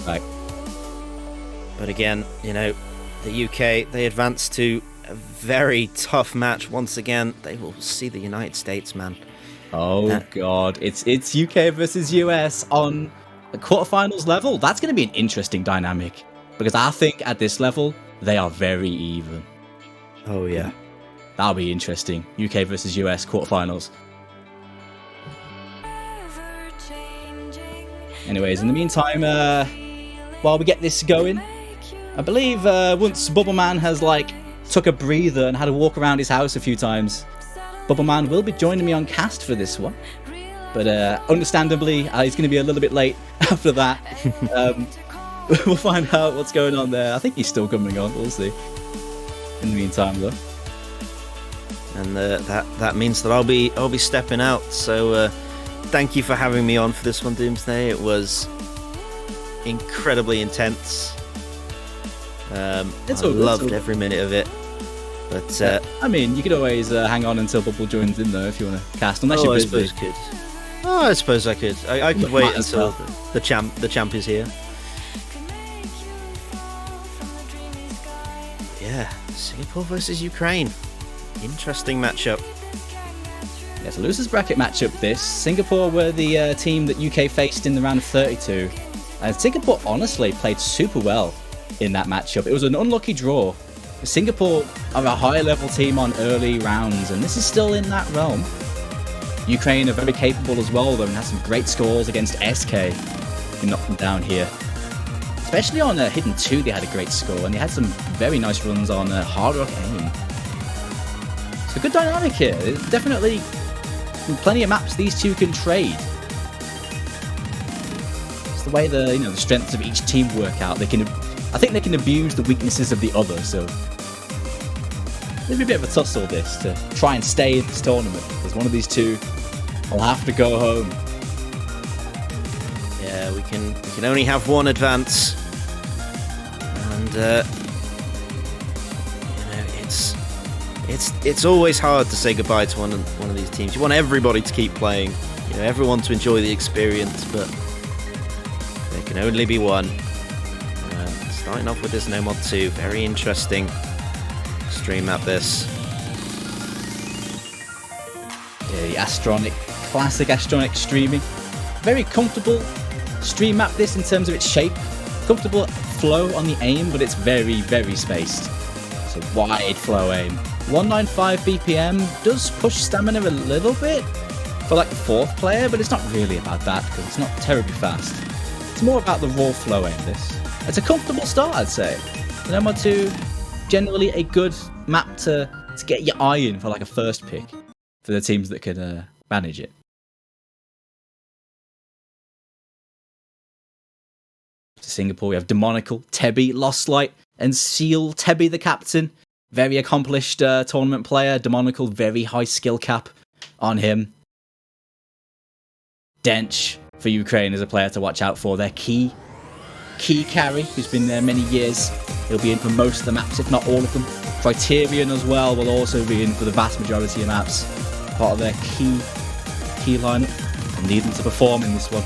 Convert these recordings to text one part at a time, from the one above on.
Right. But again, you know, the UK, they advance to a very tough match once again. They will see the United States, man. Oh god, it's UK versus US on the quarterfinals level. That's going to be an interesting dynamic because I think at this level they are very even. Oh yeah, that'll be interesting. UK versus US quarterfinals. Anyways, in the meantime, while we get this going, I believe once Bubbleman has took a breather and had to walk around his house a few times, Bubbleman will be joining me on cast for this one. But understandably, he's going to be a little bit late after that. We'll find out what's going on there. I think he's still coming on. We'll see. In the meantime, though. And that means that I'll be stepping out. So thank you for having me on for this one, Doomsday. It was incredibly intense. I loved every minute of it. But I mean, you could always hang on until Bubble joins in, though, if you want to cast. Unless you're busy. I suppose I could. I could wait until the champ is here. Yeah, Singapore versus Ukraine. Interesting matchup. Yeah, it's a losers bracket matchup. This Singapore were the team that UK faced in the round of 32, and Singapore honestly played super well in that matchup. It was an unlucky draw. Singapore are a higher level team on early rounds, and this is still in that realm. Ukraine are very capable as well, though, and had some great scores against SK. Who knocked them down here. Especially on Hidden 2, they had a great score, and they had some very nice runs on Hard Rock Aim. So good dynamic here. There's definitely plenty of maps these two can trade. It's the way the strengths of each team work out. I think they can abuse the weaknesses of the other, so maybe a bit of a tussle this to try and stay in this tournament, because one of these two will have to go home. Yeah, we can only have one advance, and it's always hard to say goodbye to one of these teams. You want everybody to keep playing, everyone to enjoy the experience, but there can only be one. Starting off with this NoMod 2, very interesting stream map this. Yeah, the Astronic, classic Astronic streaming. Very comfortable stream map this in terms of its shape. Comfortable flow on the aim, but it's very, very spaced. It's a wide flow aim. 195 BPM does push stamina a little bit for the fourth player, but it's not really about that because it's not terribly fast. It's more about the raw flow aim this. It's a comfortable start, I'd say. NoMod 2, generally a good map to get your eye in for a first pick for the teams that can manage it. To Singapore, we have Demonical, Tebi, Loslite, and SeeL. Tebi, the captain, very accomplished tournament player. Demonical, very high skill cap on him. Dench for Ukraine is a player to watch out for. Their key carry, who's been there many years. He'll be in for most of the maps, if not all of them. Kryterion as well will also be in for the vast majority of maps. Part of their key lineup. And need them to perform in this one.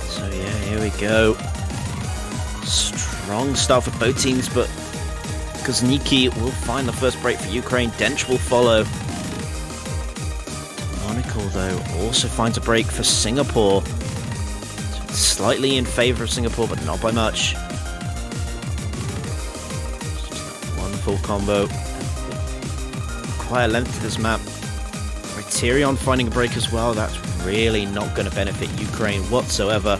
So yeah, here we go. Strong start for both teams, but Gusniki will find the first break for Ukraine. Dench will follow. Demonical, though, also finds a break for Singapore. Slightly in favour of Singapore, but not by much. Just one full combo. Quite a length to this map. Kryterion finding a break as well. That's really not going to benefit Ukraine whatsoever.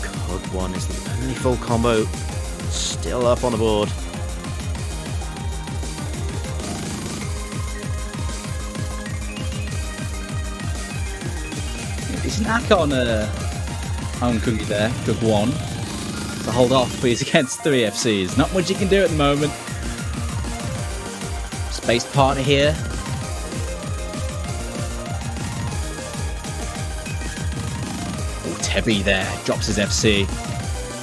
Cod 1 is the only full combo still up on the board. It's an hack on Cookie there, good one. To hold off, but he's against 3 FCs. Not much he can do at the moment. Spaced partner here. Oh, Tebi there, drops his FC.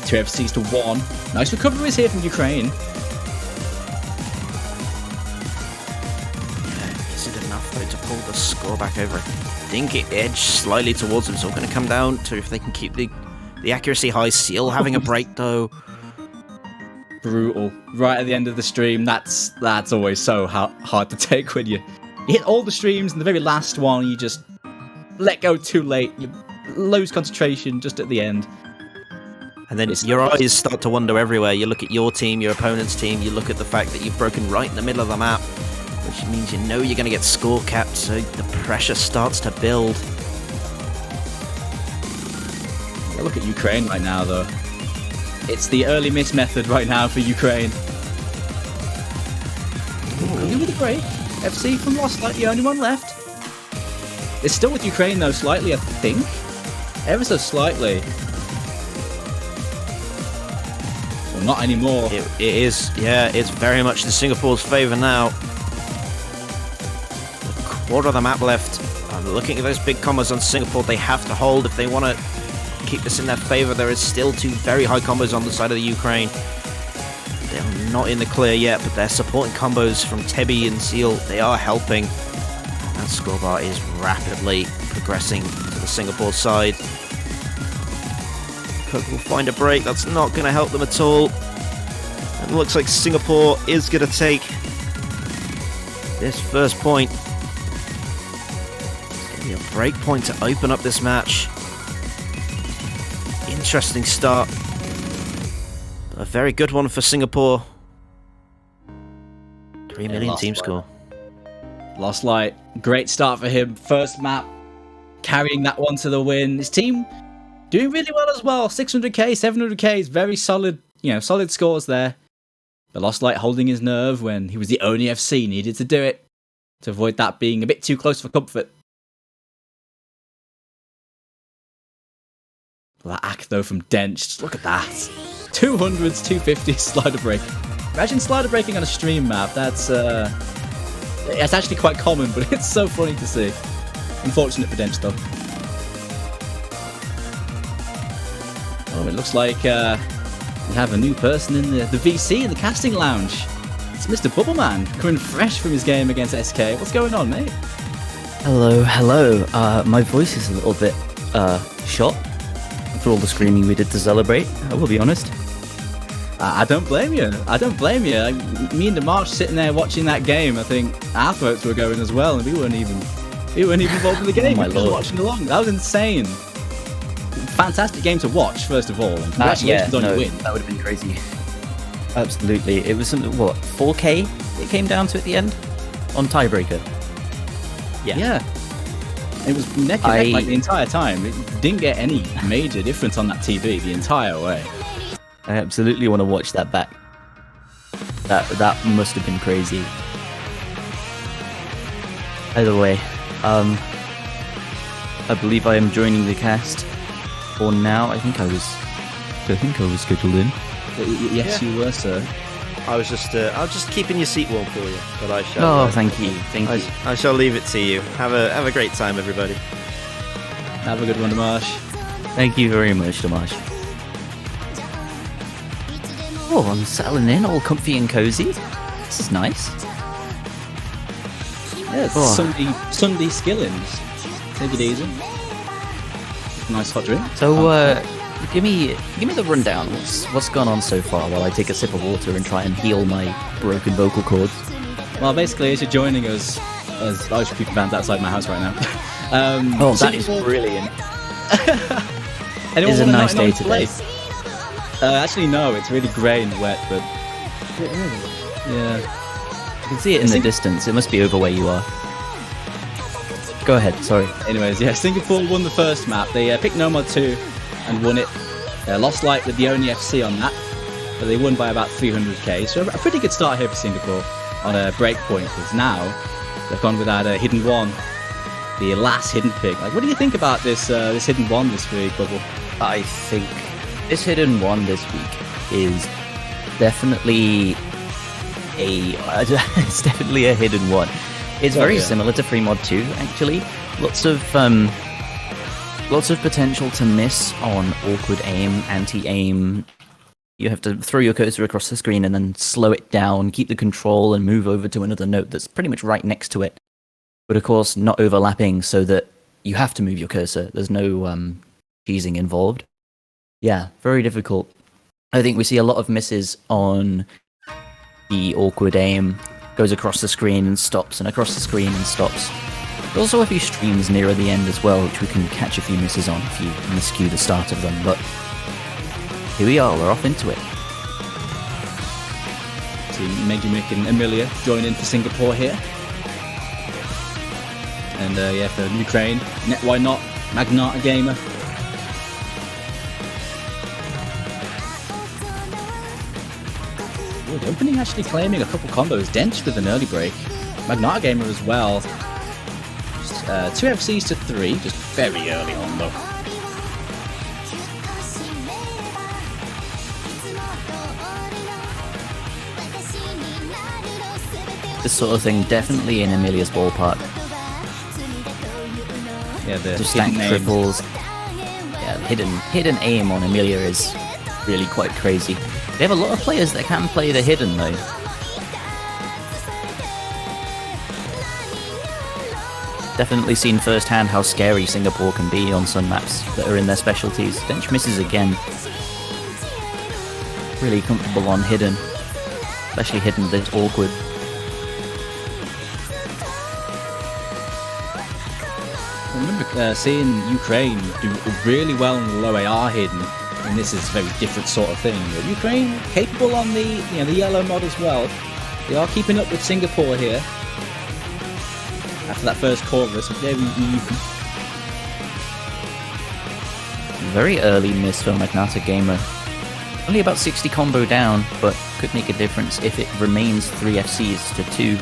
2 FCs to 1. Nice recoveries here from Ukraine. Yeah, is it enough though to pull the score back over? I Dink edge slightly towards them. It's all going to come down to if they can keep the accuracy high. SeeL having a break though. Brutal. Right at the end of the stream. That's always so hard to take when you hit all the streams and the very last one you just let go too late. You lose concentration just at the end. And then your eyes start to wander everywhere. You look at your team, your opponent's team. You look at the fact that you've broken right in the middle of the map, which means you know you're going to get score capped. So the pressure starts to build. Look at Ukraine right now, though. It's the early miss method right now for Ukraine. Ooh, with a break. FC from Loslite, the only one left. It's still with Ukraine, though, slightly, I think. Ever so slightly. Well, not anymore. It is, yeah, it's very much in Singapore's favour now. A quarter of the map left. I'm looking at those big combos on Singapore. They have to hold if they want to keep this in their favour. There is still two very high combos on the side of the Ukraine. They're not in the clear yet, but they're supporting combos from Tebi and SeeL. They are helping. That scorebar is rapidly progressing to the Singapore side. Cook will find a break. That's not going to help them at all. It looks like Singapore is going to take this first point. It's going to be a break point to open up this match. Interesting start. A very good one for Singapore. 3 million team score. Loslite, great start for him. First map, carrying that one to the win. His team doing really well as well. 600k, 700k is very solid, solid scores there. But Loslite holding his nerve when he was the only FC needed to do it to avoid that being a bit too close for comfort. That act though from dench, look at that. 200s, 250s slider break. Imagine slider breaking on a stream map. That's actually quite common, but it's so funny to see. Unfortunate for dench though. Oh, it looks like we have a new person in the VC in the casting lounge. It's Mr. Bubbleman coming fresh from his game against SK. What's going on, mate? Hello. My voice is a little bit shot for all the screaming we did to celebrate. I will be honest. I don't blame you. Me and Demarch sitting there watching that game. I think our throats were going as well, and we weren't even involved in the game. My we were just lord. watching along. That was insane. Fantastic game to watch, first of all. And congratulations on your win. That would have been crazy. Absolutely. It was something, 4K it came down to at the end? On tiebreaker. Yeah. It was neck and neck like the entire time. It didn't get any major difference on that TV the entire way. I absolutely want to watch that back. That must have been crazy. Either way, I believe I am joining the cast for now. I think I was scheduled in. Yes, you were, sir. I was just keeping your seat warm for you, but I shall. Oh, thank you. I shall leave it to you. Have a great time, everybody. Have a good one, Demarch. Thank you very much, Tomash. Oh, I'm settling in, all comfy and cozy. This is nice. Yeah, it's Sunday skillings. Take it easy. Nice hot drink. So, give me the rundown. What's gone on so far while I take a sip of water and try and heal my broken vocal cords? Well, basically, as you're joining us, as I should keep bands outside my house right now. That is brilliant. It is a nice day today. Actually, no, it's really grey and wet, but yeah, I can see it in the distance. It must be over where you are. Go ahead. Sorry. Anyways, yeah, Singapore won the first map. They picked NoMod 2 and won it. Loslite with the only FC on that, but they won by about 300k. So a pretty good start here for Singapore on a break point. Because now they've gone without a hidden one, the last hidden pick. Like, what do you think about this hidden one this week, Bubble? I think this hidden one this week is definitely it's definitely a hidden one. It's very similar to Free Mod 2, actually. Lots of potential to miss on awkward aim, anti-aim. You have to throw your cursor across the screen and then slow it down, keep the control, and move over to another note that's pretty much right next to it. But of course, not overlapping so that you have to move your cursor. There's no cheesing involved. Yeah, very difficult. I think we see a lot of misses on the awkward aim. Goes across the screen and stops, and across the screen and stops. There's also a few streams nearer the end as well, which we can catch a few misses on if you miscue the start of them, but here we are, we're off into it. See megumic and Emilia join in for Singapore here. And yeah, for Ukraine, netwhynot, Magnata Gamer. Oh, the opening actually claiming a couple combos. Dench with an early break. Magnata Gamer as well. Just, 2 FCs to 3, just very early on though. This sort of thing definitely in Emilia's ballpark. Yeah, the Just stack triples. Yeah, the hidden aim on Emilia is really quite crazy. They have a lot of players that can play the hidden though. Definitely seen firsthand how scary Singapore can be on some maps that are in their specialties. Dench misses again. Really comfortable on hidden. Especially hidden that's awkward. I remember seeing Ukraine do really well on the low AR hidden, and this is a very different sort of thing. But Ukraine capable on the the yellow mod as well. They are keeping up with Singapore here. After that first chorus, very even. Very early miss for Magnata Gamer. Only about 60 combo down, but could make a difference if it remains 3 FCs to 2,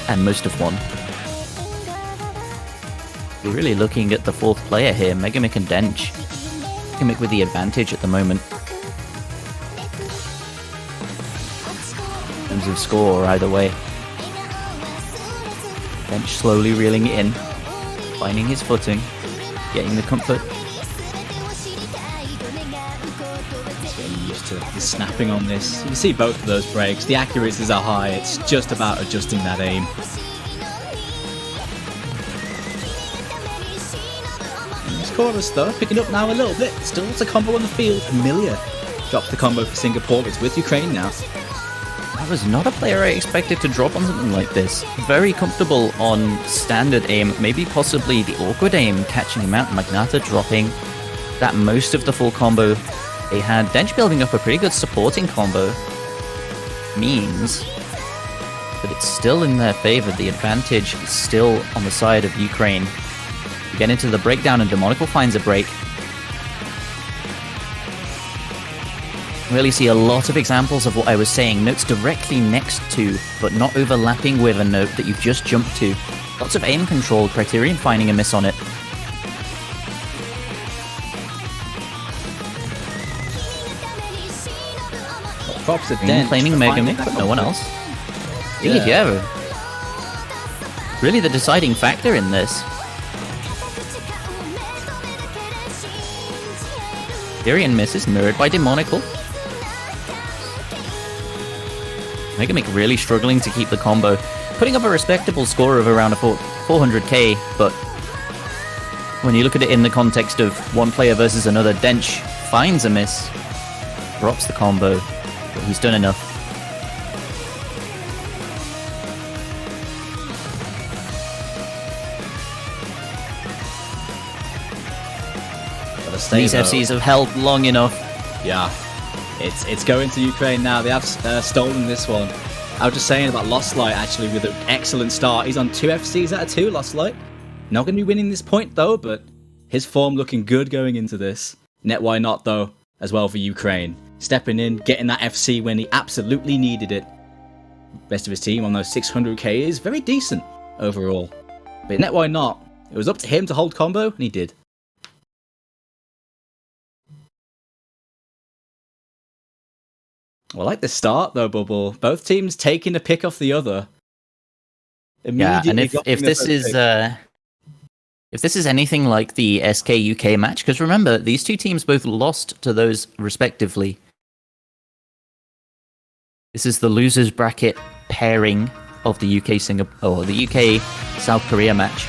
and most of 1. We're really looking at the 4th player here, megumic and dench. megumic with the advantage at the moment. In terms of score, either way. Dench slowly reeling it in, finding his footing, getting the comfort. Getting used to the snapping on this. You can see both of those breaks. The accuracies are high. It's just about adjusting that aim. Chorus though, picking up now a little bit. Still it's a combo on the field. Emilia drops the combo for Singapore. It's with Ukraine now. That was not a player I expected to drop on something like this. Very comfortable on standard aim, maybe possibly the awkward aim, catching him out. Magnata dropping that most of the full combo. They had dench building up a pretty good supporting combo. Means that it's still in their favor. The advantage is still on the side of Ukraine. We get into the breakdown and Demonical finds a break. Really see a lot of examples of what I was saying. Notes directly next to, but not overlapping with a note that you've just jumped to. Lots of aim control, Kryterion finding a miss on it. Props to dench. Claiming megumic, but no one else. Yeah. Really the deciding factor in this. Kryterion misses, mirrored by Demonical. megumic really struggling to keep the combo, putting up a respectable score of around a 400k, but when you look at it in the context of one player versus another, dench finds a miss, drops the combo, but he's done enough. These FCs have held long enough. Yeah, it's going to Ukraine now. They have stolen this one. I was just saying about Loslite actually with an excellent start. He's on 2 FCs out of 2, Loslite. Not going to be winning this point though, but his form looking good going into this. netwhynot though, as well for Ukraine. Stepping in, getting that FC when he absolutely needed it. Best of his team on those 600k is very decent overall. But netwhynot, it was up to him to hold combo, and he did. Well, I like the start though, Bubble. Both teams taking a pick off the other. Yeah, and if this is anything like the SK UK match, because remember these two teams both lost to those respectively. This is the losers bracket pairing of the UK Singapore, or the UK South Korea match.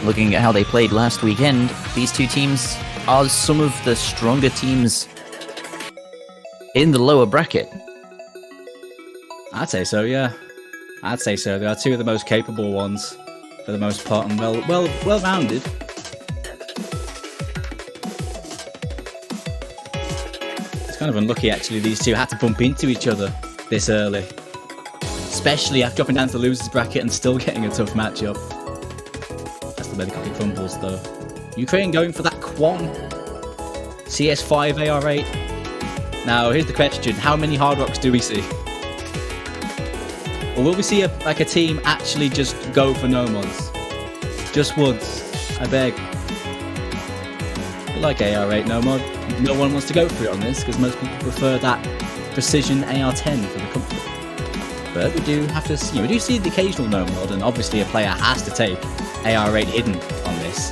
looking at how they played last weekend, these two teams are some of the stronger teams in the lower bracket. I'd say so, yeah. I'd say so. They are two of the most capable ones, for the most part, and well-rounded. It's kind of unlucky, actually, these two had to bump into each other this early. Especially after dropping down to the losers bracket and still getting a tough matchup. That's the way the cookie crumbles, though. Ukraine going for that Quan. CS5 AR8. Now, here's the question. How many Hard Rocks do we see? Or will we see a team actually just go for NoMods? Just once, I beg. I like AR8 NoMod. No one wants to go for it on this, because most people prefer that precision AR10 for the comfort. But we do have to, we do see the occasional NoMod, and obviously a player has to take AR8 hidden on this.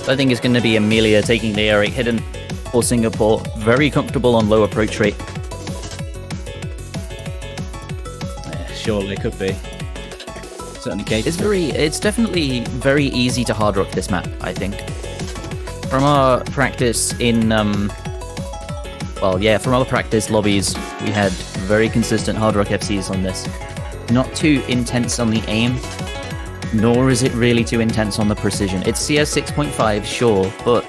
I think it's going to be Emilia taking the AR8 hidden for Singapore. Very comfortable on low approach rate. Yeah, surely it could be. Certainly capable. It's definitely very easy to hard rock this map, I think. From our practice in from other practice lobbies, we had very consistent hard rock FCs on this. Not too intense on the aim, nor is it really too intense on the precision. It's CS 6.5, sure, but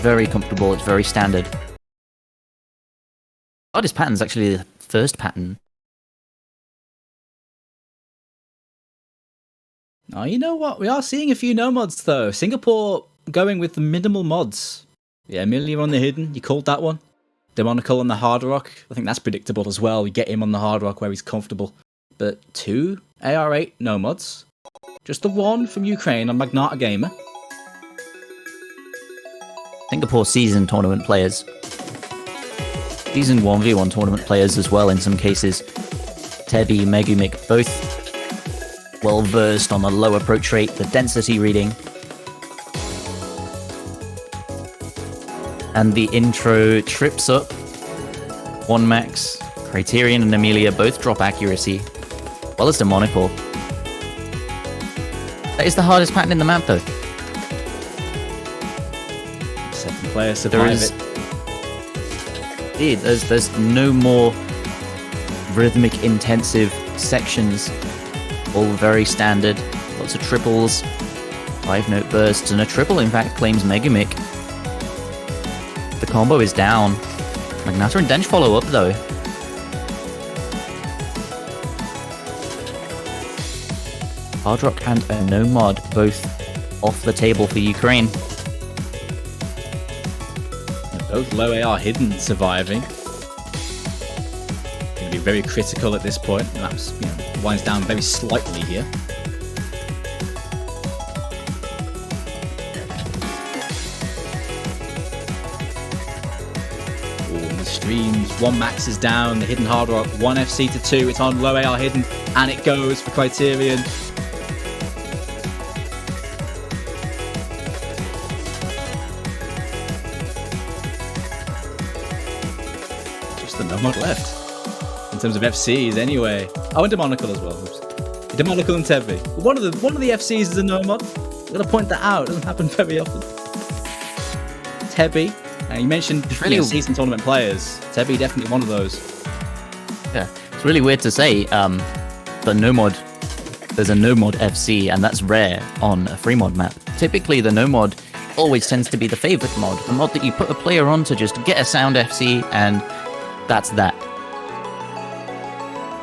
very comfortable, it's very standard. Hardest pattern is actually the first pattern. Oh, you know what? We are seeing a few NoMods, though. Singapore going with the minimal mods. Yeah, Emilia on the hidden, you called that one. Demonical on the hard rock, I think that's predictable as well. We get him on the hard rock where he's comfortable. But 2 AR8 NoMods. Just the one from Ukraine on Magnata Gamer. Singapore seasoned tournament players. Seasoned 1v1 tournament players as well in some cases. Tebi, megumic, both well versed on the low approach rate, the density reading. And the intro trips up. 1 max, Kryterion and Emilia both drop accuracy, as well as Demonical. That is the hardest pattern in the map, though. Second player survive it. There's no more rhythmic intensive sections. All very standard. Lots of triples, 5-note bursts, and a triple in fact claims megumic. The combo is down. Magnata and Dench follow up though. Hard Rock and a NoMod both off the table for Ukraine. Both low AR hidden surviving. Going to be very critical at this point. Perhaps winds down very slightly here. Streams, 1 max is down, the hidden hard rock, 1 FC to 2, it's on low AR hidden, and it goes for Kryterion. Just the NoMod left, in terms of FCs anyway. Oh, and Demonical as well. Oops. Demonical and Tebi. One of the FCs is a NoMod. I'm going to point that out, it doesn't happen very often. Tebi. You mentioned season tournament players. Tebi definitely one of those. Yeah, it's really weird to say. The NoMod, there's a NoMod FC, and that's rare on a free mod map. Typically, the NoMod always tends to be the favorite mod, the mod that you put a player on to just get a sound FC, and that's that.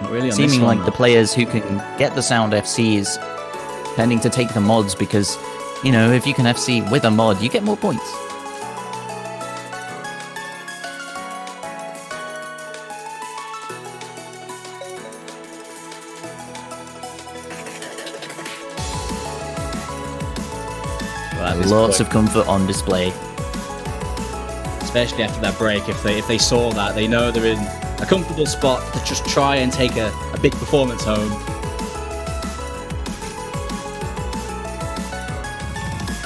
Not really on Seeming this one, like the players who can get the sound FCs tending to take the mods because, if you can FC with a mod, you get more points. Lots of comfort on display. Especially after that break, if they saw that, they know they're in a comfortable spot to just try and take a big performance home.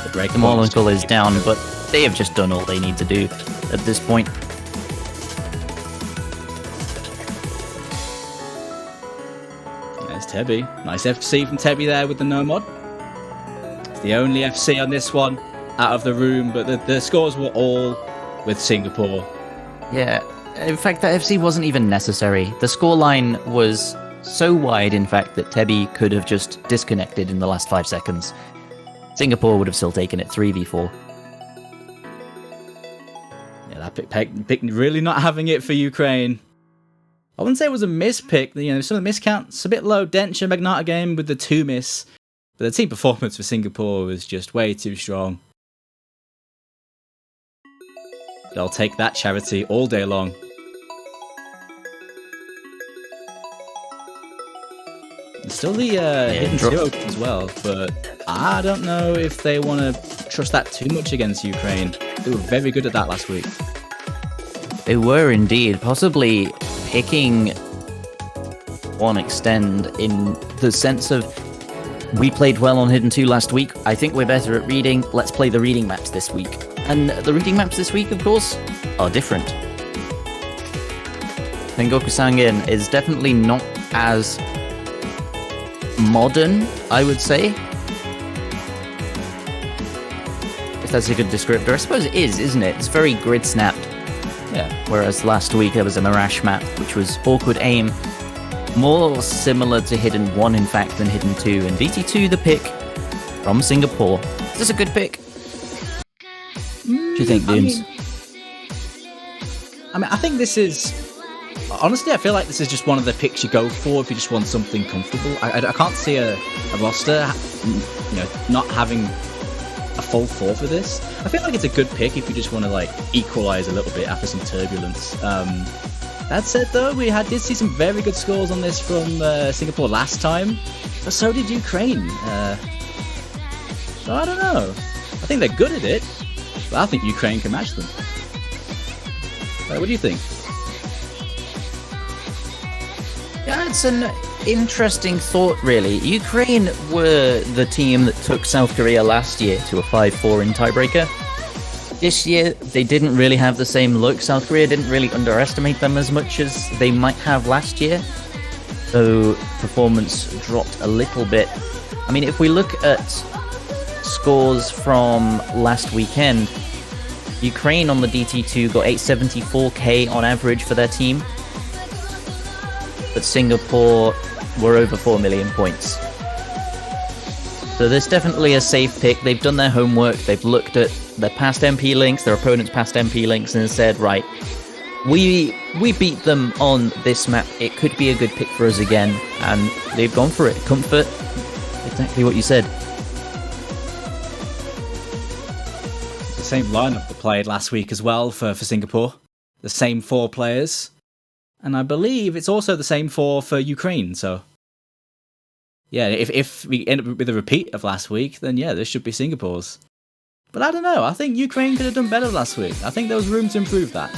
The break. Demonical is down, but they have just done all they need to do at this point. Yeah, There's Tebi. Nice FC from Tebi there with the NoMod. It's the only FC on this one out of the room, but the scores were all with Singapore. Yeah, in fact, that FC wasn't even necessary. The scoreline was so wide, in fact, that Tebi could have just disconnected in the last 5 seconds. Singapore would have still taken it 3v4. Yeah, that pick really not having it for Ukraine. I wouldn't say it was a miss pick. You know, some of the miscounts a bit low. Dench and Magnata game with the 2 miss. But the team performance for Singapore was just way too strong. They'll take that charity all day long. There's still the hidden 2 open as well, but I don't know if they want to trust that too much against Ukraine. They were very good at that last week. They were indeed, possibly picking one extend in the sense of we played well on Hidden 2 last week. I think we're better at reading. Let's play the reading maps this week. And the reading maps this week, of course, are different. Tengoku Sangen is definitely not as modern, I would say. If that's a good descriptor. I suppose it is, isn't it? It's very grid snapped. Yeah. Whereas last week there was a Mirage map, which was awkward aim. More similar to Hidden 1, in fact, than Hidden 2. And DT2, the pick from Singapore. Is this a good pick? What do you think, Dooms? I think this is... Honestly, I feel like this is just one of the picks you go for if you just want something comfortable. I can't see a roster, not having a full 4 for this. I feel like it's a good pick if you just want to like equalize a little bit after some turbulence. That said, though, we did see some very good scores on this from Singapore last time, but so did Ukraine. So I don't know. I think they're good at it, but I think Ukraine can match them. What do you think? Yeah, it's an interesting thought, really. Ukraine were the team that took South Korea last year to a 5-4 in tiebreaker. This year, they didn't really have the same look. South Korea didn't really underestimate them as much as they might have last year. So performance dropped a little bit. I mean, if we look at scores from last weekend, Ukraine on the DT2 got 874k on average for their team. But Singapore were over 4 million points. So there's definitely a safe pick. They've done their homework. They've looked at their past MP links, their opponent's past MP links, and said, right, we beat them on this map. It could be a good pick for us again. And they've gone for it. Comfort. Exactly what you said. The same lineup that played last week as well for Singapore. The same 4 players. And I believe it's also the same for Ukraine, so... Yeah, if we end up with a repeat of last week, then yeah, this should be Singapore's. But I don't know, I think Ukraine could have done better last week. I think there was room to improve that.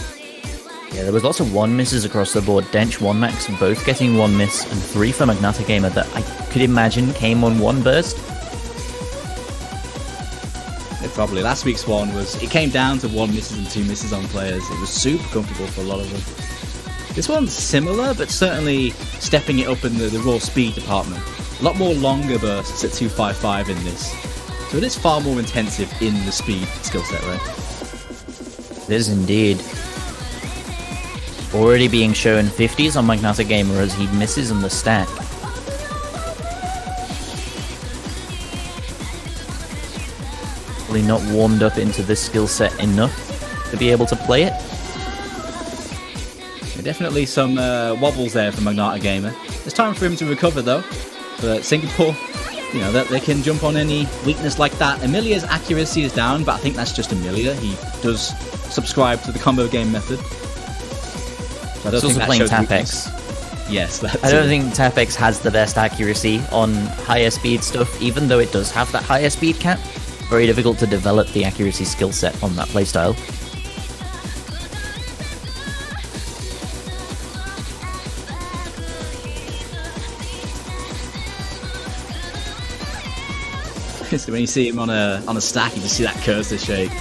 Yeah, there was lots of 1 misses across the board. Dench, 1 max, both getting 1 miss, and 3 for Magnata Gamer that I could imagine came on 1 burst. Yeah, probably. Last week's one was... It came down to 1 misses and 2 misses on players. It was super comfortable for a lot of them. This one's similar, but certainly stepping it up in the raw speed department. A lot more longer bursts at 255 in this. So it is far more intensive in the speed skill set, right? It is indeed. Already being shown 50s on Magnata Gamer as he misses on the stack. Probably not warmed up into this skill set enough to be able to play it. Definitely some wobbles there from Magnata Gamer. It's time for him to recover though. But Singapore, that they can jump on any weakness like that. Emilia's accuracy is down, but I think that's just Emilia. He does subscribe to the combo game method. So I don't think that playing shows Tapex. weakness. Yes, that's I don't think Tapex has the best accuracy on higher speed stuff, even though it does have that higher speed cap. Very difficult to develop the accuracy skill set on that playstyle. So when you see him on a stack, you just see that cursor shake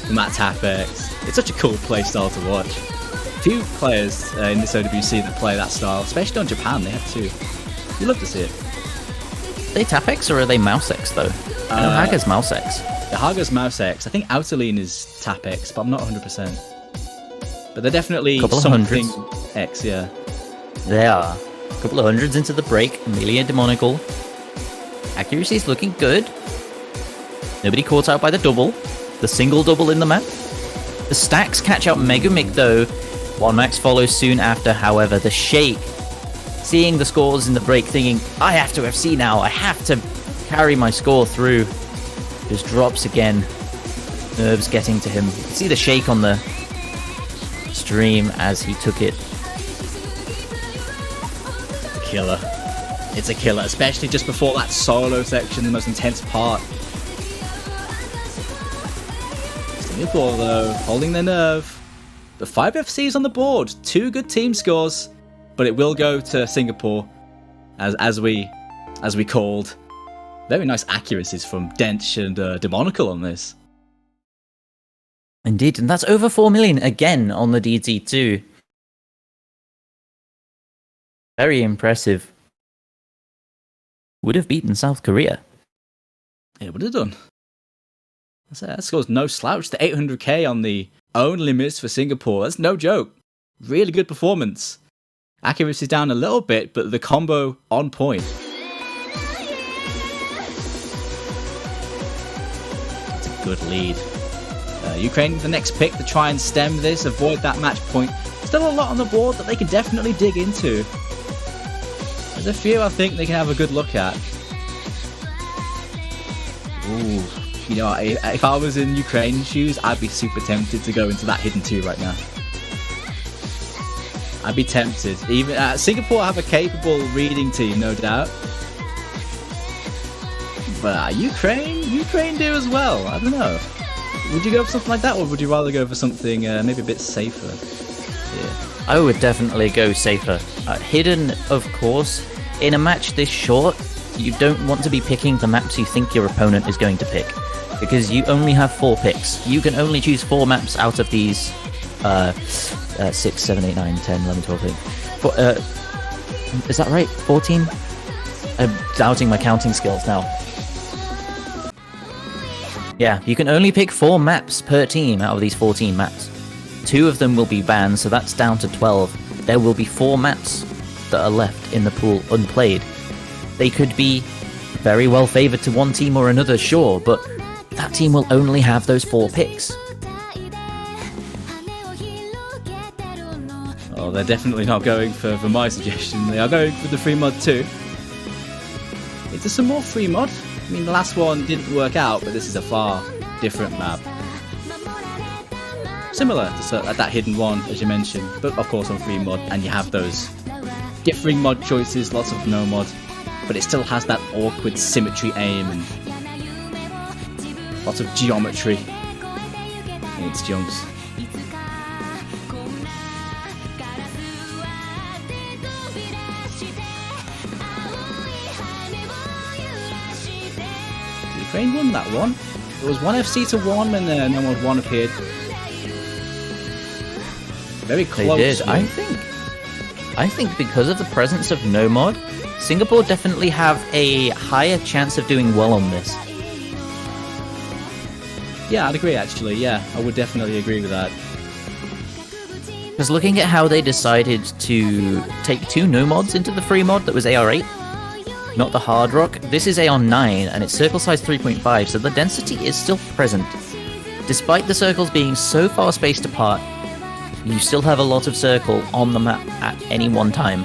from that Tapex. It's such a cool playstyle to watch. Few players in this OWC that play that style, especially on Japan. They have 2. You love to see it. Are they Tapex or are they Mouse X though? I know Haga's Mouse X. The Haga's Mouse X. I think Outerline is Tapex, but I'm not 100%. But they're definitely something X, yeah. They are. A couple of hundreds into the break. Emilia Demonical. Accuracy's looking good. Nobody caught out by the double. The single double in the map. The stacks catch out megumic though. 1max follows soon after, however. The Shake, seeing the scores in the break, thinking, I have to FC now. I have to carry my score through. Just drops again. Nerves getting to him. You can see the Shake on the stream as he took it. Killer. It's a killer, especially just before that solo section, the most intense part. Singapore, though, holding their nerve. The 5 FCs on the board. 2 good team scores, but it will go to Singapore, as we called. Very nice accuracies from Dench and Demonical on this. Indeed, and that's over 4 million again on the DT2. Very impressive. Would have beaten South Korea. It would have done. That score's no slouch. The 800k on the only miss for Singapore. That's no joke. Really good performance. Accuracy's down a little bit, but the combo on point. That's a good lead. Ukraine, the next pick to try and stem this, avoid that match point. Still a lot on the board that they can definitely dig into. There's a few I think they can have a good look at. Ooh, you know, if I was in Ukraine's shoes, I'd be super tempted to go into that hidden 2 right now. I'd be tempted. Even Singapore have a capable reading team, no doubt. But Ukraine do as well. I don't know. Would you go for something like that, or would you rather go for something maybe a bit safer? Yeah. I would definitely go safer. Hidden, of course. In a match this short, you don't want to be picking the maps you think your opponent is going to pick, because you only have 4 picks. You can only choose 4 maps out of these 6, 7, 8, 9, 10, 11, 12, 13. Is that right? 14? I'm doubting my counting skills now. Yeah, you can only pick 4 maps per team out of these 14 maps. 2 of them will be banned, so that's down to 12. There will be 4 maps that are left in the pool unplayed. They could be very well favoured to one team or another, sure, but that team will only have those 4 picks. Oh, they're definitely not going for my suggestion. They are going for the free mod too. Is there some more free mod? I mean, the last one didn't work out, but this is a far different map. Similar to that hidden one, as you mentioned, but of course on free mod, and you have those differing mod choices, lots of NoMod, but it still has that awkward symmetry aim and lots of geometry in its jumps. Ukraine won that one. It was 1 FC to 1 when NoMod 1 appeared. Very close. They did. I think because of the presence of NoMod, Singapore definitely have a higher chance of doing well on this. Yeah, I'd agree actually. Yeah, I would definitely agree with that. Because looking at how they decided to take 2 NoMods into the free mod that was AR8, not the hard rock, this is AR9 and it's circle size 3.5, so the density is still present. Despite the circles being so far spaced apart, you still have a lot of circle on the map at any one time.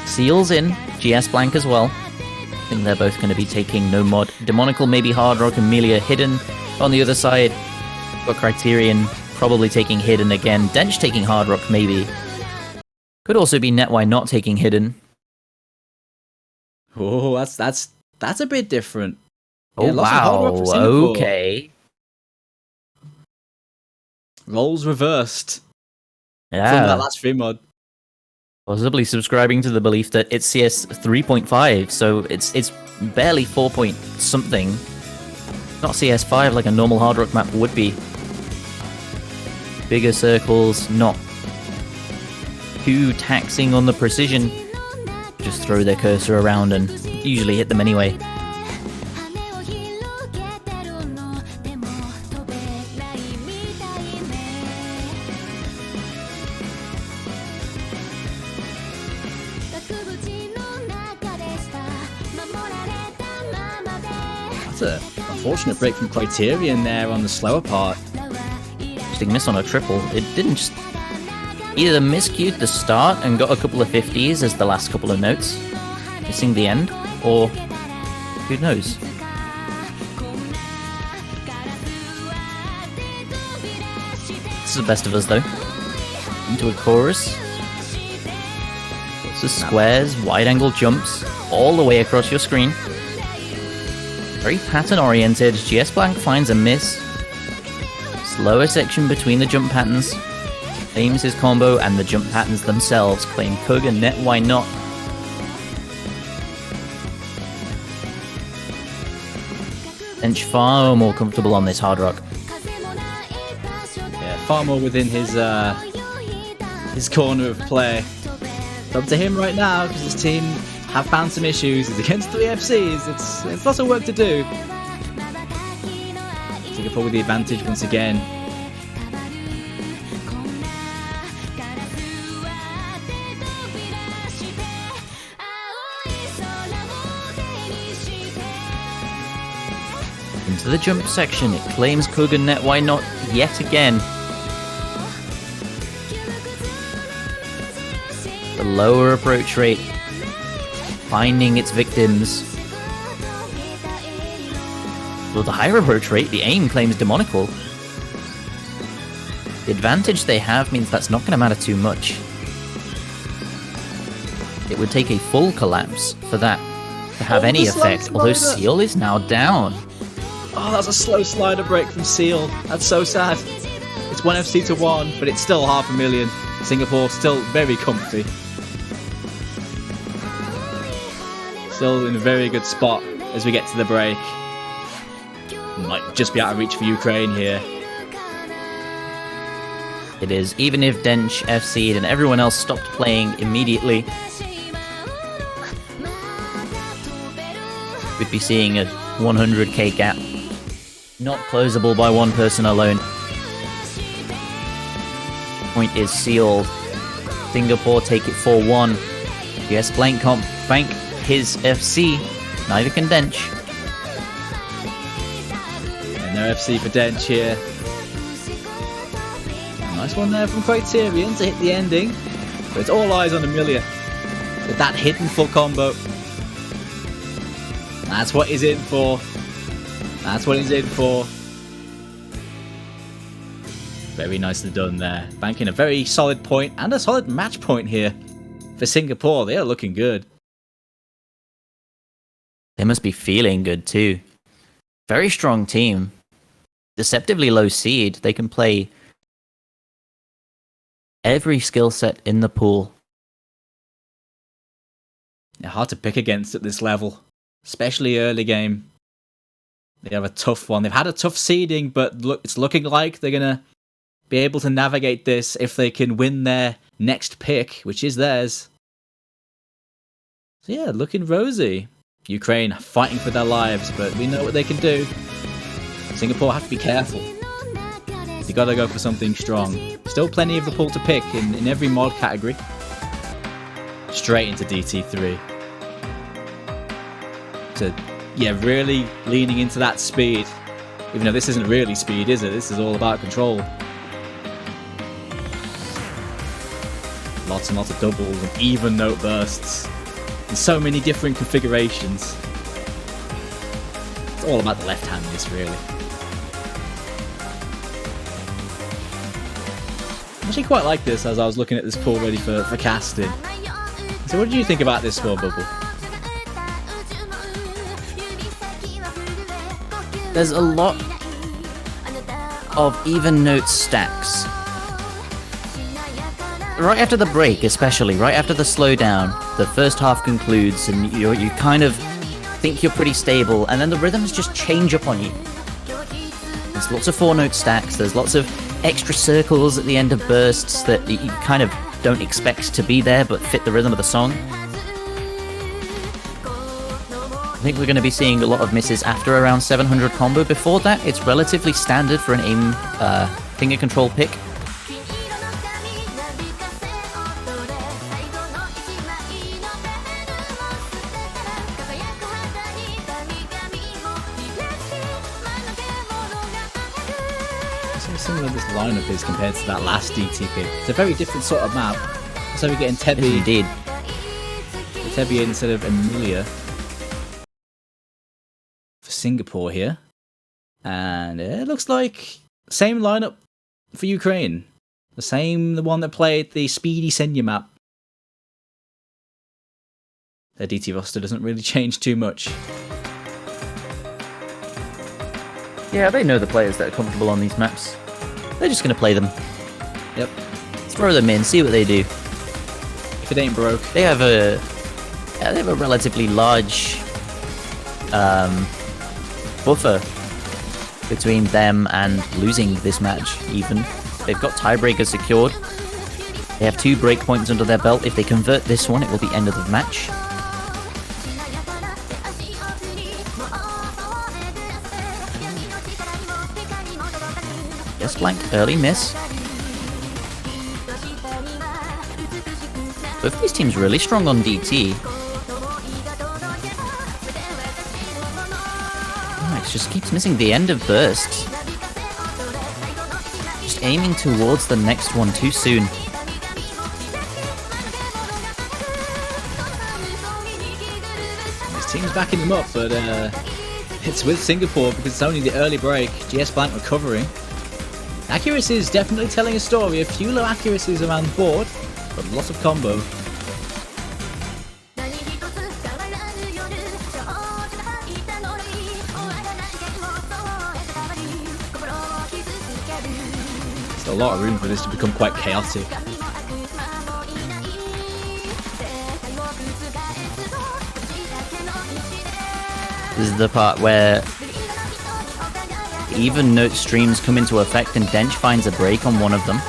SeeL's in, GSBlank as well. I think they're both going to be taking NoMod. Demonical, maybe hard rock, Emilia hidden. On the other side, got Kryterion probably taking hidden again. Dench taking hard rock, maybe. Could also be netwhynot taking hidden. Oh, that's a bit different. Oh, Yeah, lots of hard rock for wow, Singapore. okay. Roles reversed from Yeah, that last free mod. possibly subscribing to the belief that it's CS 3.5, so it's barely 4 point something. Not CS 5 like a normal hard rock map would be. Bigger circles, not too taxing on the precision. just throw their cursor around and usually hit them anyway. That's an unfortunate break from Kryterion there on the slower part. Interesting miss on a triple. It didn't just... Either miscued the start and got a couple of 50s as the last couple of notes, missing the end, or who knows. This is the best of us though. Into a chorus. Lots of squares, wide angle jumps, all the way across your screen. Very pattern oriented. GSBlank finds a miss. Slower section between the jump patterns. Claims his combo, and the jump patterns themselves claim Kug and netwhynot. Dench far more comfortable on this hard rock. Yeah, far more within his corner of play. It's up to him right now because his team have found some issues. It's against 3 FCs. It's lots of work to do. Singapore with the advantage once again. Into the jump section, it claims Kug and netwhynot yet again. The lower approach rate, finding its victims. Well, the higher approach rate, the aim claims Demonical. The advantage they have means that's not going to matter too much. It would take a full collapse for that to have any effect, although SeeL is now down. Oh, that's a slow slider break from SeeL. That's so sad. It's 1 FC to 1, but it's still 500,000. Singapore still very comfy. Still in a very good spot as we get to the break. Might just be out of reach for Ukraine here. It is, even if Dench FC'd and everyone else stopped playing immediately, we'd be seeing a 100k gap. Not closable by one person alone. Point is sealed. Singapore take it 4-1. GSBlank can't bank his FC. Neither can Dench. And no FC for Dench here. Nice one there from Kryterion to hit the ending. But it's all eyes on Emilia with that hidden full combo. That's what he's in for. That's what he's in for. Very nicely done there. Banking a very solid point and a solid match point here for Singapore. They are looking good. They must be feeling good too. Very strong team. Deceptively low seed. They can play every skill set in the pool. Yeah, hard to pick against at this level, especially early game. They have a tough one. They've had a tough seeding, but look, it's looking like they're going to be able to navigate this if they can win their next pick, which is theirs. So yeah, looking rosy. Ukraine fighting for their lives, but we know what they can do. Singapore have to be careful. You got to go for something strong. Still plenty of the pool to pick in every mod category. Straight into DT3. So yeah, really leaning into that speed. Even though this isn't really speed, is it? This is all about control. Lots and lots of doubles and even note bursts. And so many different configurations. It's all about the left hand, this really. I actually quite like this as I was looking at this pool ready for casting. So what did you think about this score bubble? There's a lot of even note stacks. Right after the break, especially, right after the slowdown, the first half concludes and you kind of think you're pretty stable, and then the rhythms just change up on you. There's lots of 4-note stacks, there's lots of extra circles at the end of bursts that you kind of don't expect to be there but fit the rhythm of the song. think we're going to be seeing a lot of misses after around 700 combo. Before that, it's relatively standard for an aim finger control pick. Similar this lineup is compared to that last DT pick. It's a very different sort of map. So we're getting Tebi. Yes, indeed. Tebi instead of Emilia for Singapore here. And it looks like same lineup for Ukraine. The one that played the speedy Senya map. Their DT roster doesn't really change too much. Yeah, they know the players that are comfortable on these maps. They're just going to play them. Yep. Throw them in, see what they do. If it ain't broke. They have a relatively large buffer between them and losing this match, even. They've got tiebreakers secured. They have 2 breakpoints under their belt. If they convert this one, it will be end of the match. GSBlank, early miss. Both of these teams really strong on DT. It just keeps missing the end of bursts. Just aiming towards the next one too soon. His team's backing him up, but it's with Singapore because it's only the early break. GSBlank recovering. Accuracy is definitely telling a story. A few low accuracies around the board, but lots of combo. There's a lot of room for this to become quite chaotic. This is the part where even note streams come into effect and Dench finds a break on one of them.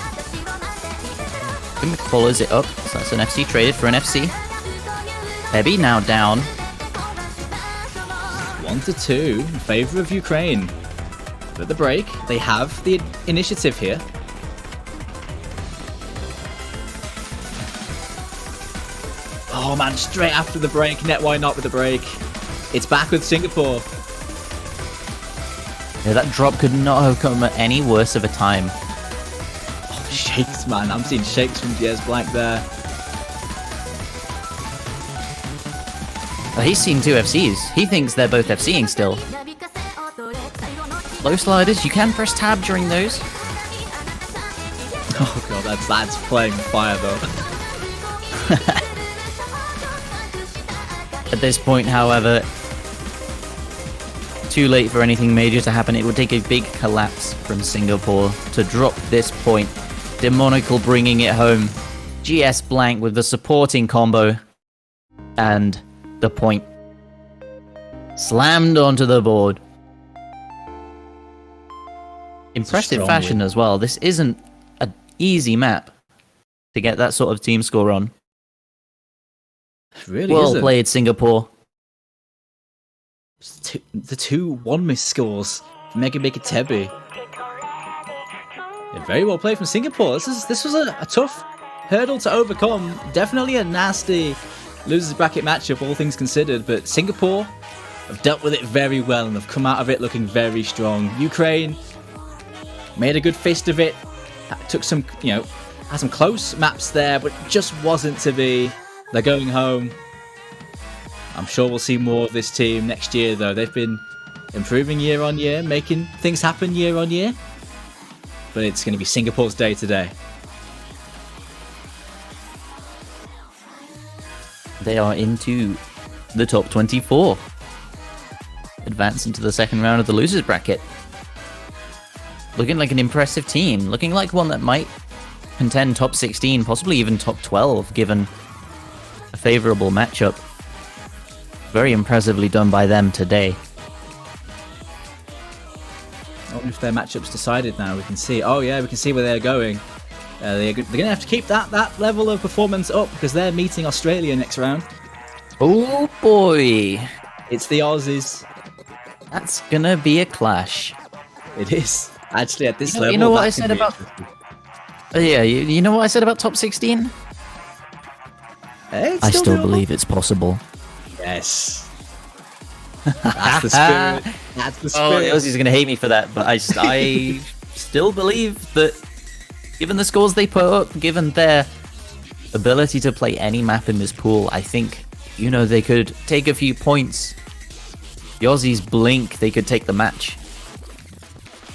Follows it up, so that's an FC traded for an FC. Tebi now down. 1-2 in favour of Ukraine. But the break, they have the initiative here. Oh man, straight after the break, netwhynot with the break. It's back with Singapore. Yeah, that drop could not have come at any worse of a time. Oh, shakes, man. I'm seeing shakes from GSBlank there. Well, he's seen 2 FCs. He thinks they're both FCing still. Low sliders, you can press tab during those. Oh god, that's playing fire though. At this point, however, too late for anything major to happen. It would take a big collapse from Singapore to drop this point. Demonical bringing it home. GSBlank with the supporting combo. And the point slammed onto the board. Impressive fashion as well. This isn't an easy map to get that sort of team score on. It really well isn't. Played, Singapore. The 2 1-miss scores. megumic and Tebi. Yeah, very well played from Singapore. This was a tough hurdle to overcome. Definitely a nasty losers bracket matchup, all things considered. But Singapore have dealt with it very well and have come out of it looking very strong. Ukraine made a good fist of it. Took some, had some close maps there, but just wasn't to be. They're going home. I'm sure we'll see more of this team next year, though. They've been improving year on year, making things happen year on year. But it's going to be Singapore's day today. They are into the top 24. Advance into the second round of the losers bracket. Looking like an impressive team. Looking like one that might contend top 16, possibly even top 12, given a favourable matchup. Very impressively done by them today. I wonder if their matchup's decided now. We can see. Oh yeah, we can see where they're going. They're going to have to keep that level of performance up because they're meeting Australia next round. Oh boy! It's the Aussies. That's gonna be a clash. It is. Actually, at this You level, know what that I could said be about? interesting. Yeah, you know what I said about top 16? Hey, it's I still doable. believe it's possible. Yes. That's the spirit. That's the Oh, spirit. Ozzy's gonna hate me for that, but I still believe that, given the scores they put up, given their ability to play any map in this pool, I think, they could take a few points. The Aussies blink, they could take the match.